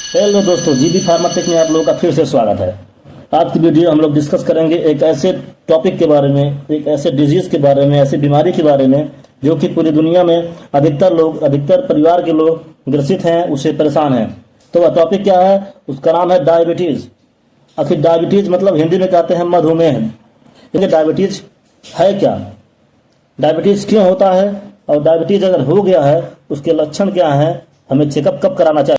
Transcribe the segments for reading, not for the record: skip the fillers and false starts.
Hello दोस्तों, GB Pharmatech में आप लोगों का फिर से स्वागत है। आज की वीडियो हम लोग डिस्कस करेंगे एक ऐसे टॉपिक के बारे में, एक ऐसे डिजीज के बारे में, ऐसी बीमारी के बारे में जो कि पूरी दुनिया में अधिकतर परिवार के लोग ग्रसित हैं, उससे परेशान हैं। तो वह टॉपिक क्या है? उसका नाम है डायबिटीज। आखिर डायबिटीज मतलब हिंदी में कहते हैं मधुमेह। लेकिन डायबिटीज है क्या? डायबिटीज क्यों होता है? और डायबिटीज अगर हो गया है उसके लक्षण क्या हैं? हमें चेकअप कब कराना चाहिए?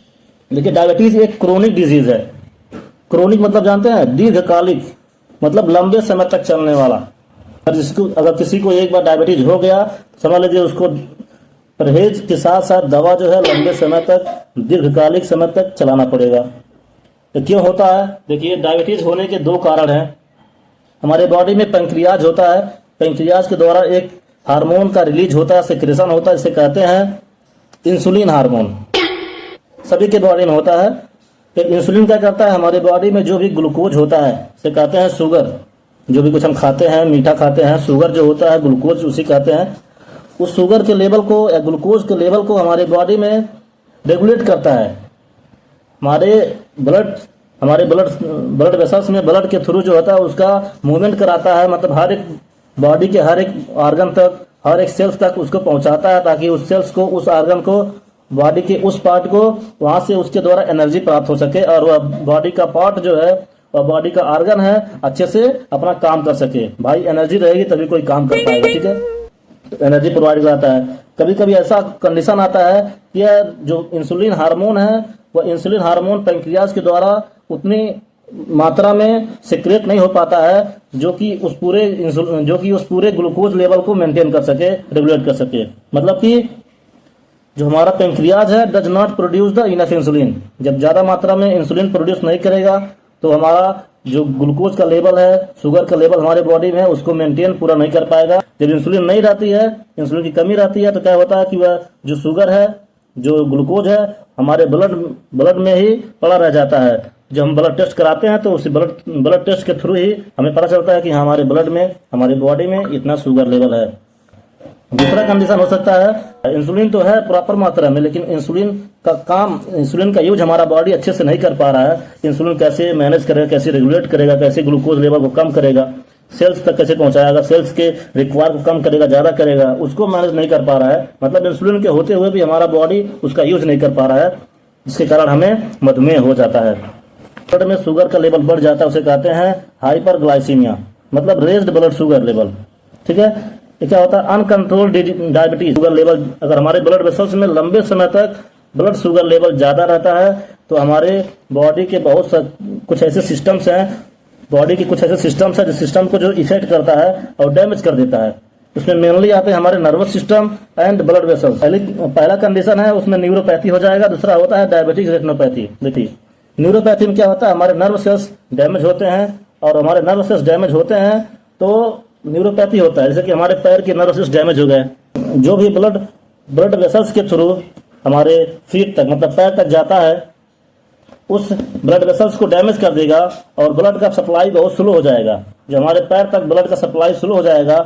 देखिए, डायबिटीज एक क्रोनिक डिजीज है। क्रोनिक मतलब जानते हैं? दीर्घकालिक, मतलब लंबे समय तक चलने वाला। अगर किसी को एक बार डायबिटीज हो गया, समझ लीजिए उसको परहेज के साथ साथ दवा जो है लंबे समय तक, दीर्घकालिक समय तक चलाना पड़ेगा। तो क्यों होता है? देखिए, डायबिटीज होने के दो कारण हैं। हमारे बॉडी में पेंक्रियाज होता है। पेंक्रियाज के द्वारा एक हार्मोन का रिलीज होता है, सिक्रेशन होता है, जिसे कहते हैं इंसुलिन हार्मोन। सभी के बॉडी में होता है। तो इंसुलिन क्या करता है? हमारे बॉडी में जो भी ग्लूकोज होता है, इसे कहते हैं शुगर। जो भी कुछ हम खाते हैं, मीठा खाते हैं, शुगर जो होता है, ग्लूकोज उसी कहते हैं। उस शुगर के लेवल को या ग्लूकोज के लेवल को हमारे बॉडी में रेगुलेट करता है। हमारे ब्लड वेसल्स में ब्लड के थ्रू जो होता है उसका मूवमेंट कराता है। मतलब हर एक बॉडी के हर एक ऑर्गन तक, हर एक सेल्स तक उसको पहुंचाता है, ताकि उस सेल्स को, उस ऑर्गन को, बॉडी के उस पार्ट को, वहां से उसके द्वारा एनर्जी प्राप्त हो सके और वह बॉडी का पार्ट जो है, वह बॉडी का ऑर्गन है, अच्छे से अपना काम कर सके। भाई एनर्जी रहेगी तभी कोई काम कर पाएगा, ठीक है? तो एनर्जी प्रोवाइड कराता है। कभी कभी ऐसा कंडीशन आता है कि जो इंसुलिन हार्मोन है, वह इंसुलिन हार्मोन पेंक्रियाज के द्वारा उतनी मात्रा में सिक्रेट नहीं हो पाता है जो कि उस पूरे ग्लूकोज लेवल को मेंटेन कर सके, रेगुलेट कर सके। मतलब कि जो हमारा पेंक्रियाज है does not produce the enough insulin. जब ज्यादा मात्रा में इंसुलिन प्रोड्यूस नहीं करेगा तो हमारा जो ग्लूकोज का लेवल है, शुगर का लेवल हमारे बॉडी में, उसको मेंटेन पूरा नहीं कर पाएगा। जब इंसुलिन नहीं रहती है, इंसुलिन की कमी रहती है, तो क्या होता है कि वह जो शुगर है, जो ग्लूकोज है, हमारे ब्लड में ही पड़ा रह जाता है। जब हम ब्लड टेस्ट कराते हैं तो उस ब्लड टेस्ट के थ्रू ही हमें पता चलता है कि हमारे ब्लड में, हमारी बॉडी में इतना शुगर लेवल है। दूसरा कंडीशन हो सकता है, इंसुलिन तो है प्रॉपर मात्रा में, लेकिन इंसुलिन का यूज हमारा बॉडी अच्छे से नहीं कर पा रहा है। इंसुलिन कैसे मैनेज करेगा, कैसे रेगुलेट करेगा, कैसे ग्लूकोज लेवल को कम करेगा, सेल्स तक कैसे पहुंचाएगा, सेल्स के रिक्वायर को कम करेगा, ज्यादा करेगा, उसको मैनेज नहीं कर पा रहा है। मतलब इंसुलिन के होते हुए भी हमारा बॉडी उसका यूज नहीं कर पा रहा है, जिसके कारण हमें मधुमेह हो जाता है। ब्लड में शुगर का लेवल बढ़ जाता है, उसे कहते हैं हाइपरग्लाइसीमिया, मतलब रेज्ड ब्लड शुगर लेवल, ठीक है? ये क्या होता है? Uncontrolled diabetes. शुगर लेवल अगर हमारे ब्लड वेसल्स में लंबे समय तक ब्लड शुगर लेवल ज्यादा रहता है तो हमारे बॉडी के कुछ ऐसे सिस्टम्स हैं, जो सिस्टम को जो इफेक्ट करता है और डैमेज कर देता है। उसमें मेनली आते हैं हमारे nervous system and blood vessels. पहला कंडीशन है, उसमें न्यूरोपैथी हो जाएगा। दूसरा होता है डायबिटिक रेटिनोपैथी। देखिए, न्यूरोपैथी में क्या होता है? हमारे नर्व सेल्स डैमेज होते हैं, और हमारे नर्व सेल्स डैमेज होते हैं तो न्यूरोपैथी होता है। जैसे कि हमारे पैर के नर्व सेल्स डैमेज हो गए, जो भी ब्लड वेसल्स के थ्रू हमारे फीट तक, मतलब पैर तक जाता है, उस ब्लड वेसल्स को डैमेज कर देगा और ब्लड का सप्लाई बहुत स्लो हो जाएगा। जब हमारे पैर तक ब्लड का सप्लाई स्लो हो जाएगा,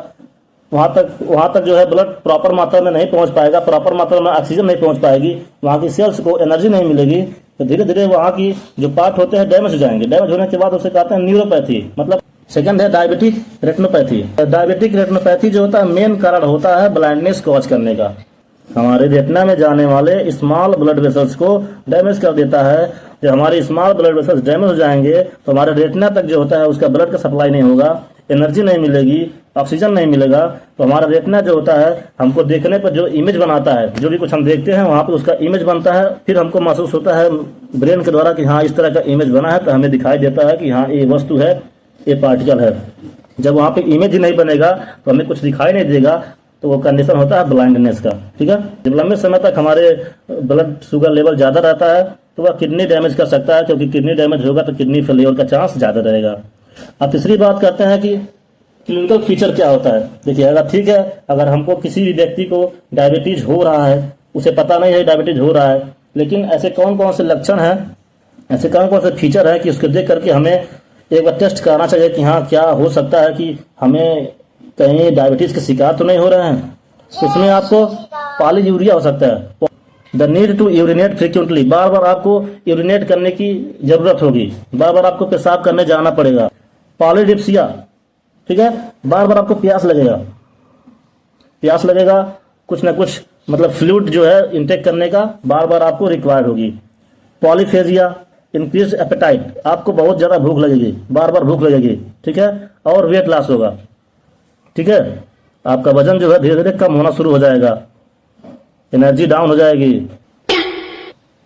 वहां तक जो है ब्लड प्रॉपर मात्रा में नहीं पहुंच पाएगा, प्रॉपर मात्रा में ऑक्सीजन नहीं पहुंच पाएगी, वहां की सेल्स को एनर्जी नहीं मिलेगी, तो धीरे धीरे वहां की जो पार्ट होते हैं डैमेज हो जाएंगे। डैमेज होने के बाद उसे कहते हैं न्यूरोपैथी। मतलब सेकंड है डायबिटिक रेटिनोपैथी। डायबिटिक रेटिनोपैथी जो होता है, मेन कारण होता है ब्लाइंडनेस कॉज करने का। हमारे रेटिना में जाने वाले स्मॉल ब्लड वेसल्स को डैमेज कर देता है। जब हमारे स्मॉल ब्लड वेसल्स डैमेज हो जाएंगे तो हमारे रेटिना तक जो होता है उसका ब्लड का सप्लाई नहीं होगा, एनर्जी नहीं मिलेगी, ऑक्सीजन नहीं मिलेगा, तो हमारा रेटिना जो होता है हमको देखने पर जो इमेज बनाता है, जो भी कुछ हम देखते हैं वहां पर उसका इमेज बनता है। फिर हमको महसूस होता है ब्रेन के द्वारा कि हाँ इस तरह का इमेज बना है, तो हमें दिखाई देता है कि हाँ ये वस्तु है, ये पार्टिकल है। जब वहां पे इमेज ही नहीं बनेगा तो हमें कुछ दिखाई नहीं देगा, तो वो कंडीशन होता है ब्लाइंडनेस का, ठीक है? जब लंबे समय तक हमारे ब्लड शुगर लेवल ज्यादा रहता है तो वह किडनी डैमेज कर सकता है, क्योंकि किडनी डैमेज होगा तो किडनी फेलियर का चांस ज्यादा रहेगा। अब तीसरी बात करते हैं कि क्लिनिकल फीचर क्या होता है। देखिए, अगर ठीक है, अगर हमको किसी भी व्यक्ति को डायबिटीज हो रहा है, उसे पता नहीं है डायबिटीज हो रहा है, लेकिन ऐसे कौन कौन से लक्षण हैं, ऐसे कौन कौन से फीचर है कि उसको देख करके हमें एक बार टेस्ट कराना चाहिए कि हाँ क्या हो सकता है कि हमें कहीं डायबिटीज के शिकार तो नहीं हो रहे हैं। उसमें आपको पॉलीयूरिया हो सकता है। The need to urinate frequently, बार बार आपको यूरिनेट करने की जरूरत होगी, बार बार आपको पेशाब करने जाना पड़ेगा। पॉलीडिप्सिया, ठीक है, बार बार आपको प्यास लगेगा, प्यास लगेगा, कुछ ना कुछ मतलब फ्लूइड जो है इनटेक करने का बार बार आपको रिक्वायर्ड होगी। पॉलीफेजिया, इंक्रीज एपेटाइट, आपको बहुत ज़्यादा भूख लगेगी, बार बार भूख लगेगी, ठीक है, और वेट लॉस होगा, ठीक है, आपका वजन जो है धीरे धीरे कम होना शुरू हो जाएगा, एनर्जी डाउन हो जाएगी।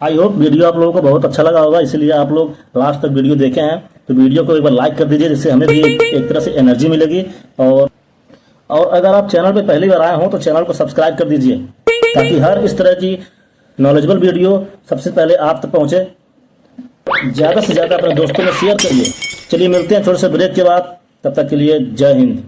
आई होप वीडियो आप लोगों को बहुत अच्छा लगा होगा, इसलिए आप लोग लास्ट तक वीडियो देखे हैं, तो वीडियो को एक बार लाइक कर दीजिए, जिससे हमें भी एक तरह से एनर्जी मिलेगी। और अगर आप चैनल पे पहली बार आए हो तो चैनल को सब्सक्राइब कर दीजिए, ताकि हर इस तरह की नॉलेजेबल वीडियो सबसे पहले आप तक पहुंचे। ज़्यादा से ज़्यादा अपने दोस्तों में शेयर करिए। चलिए मिलते हैं छोटे से ब्रेक के बाद, तब तक के लिए जय हिंद।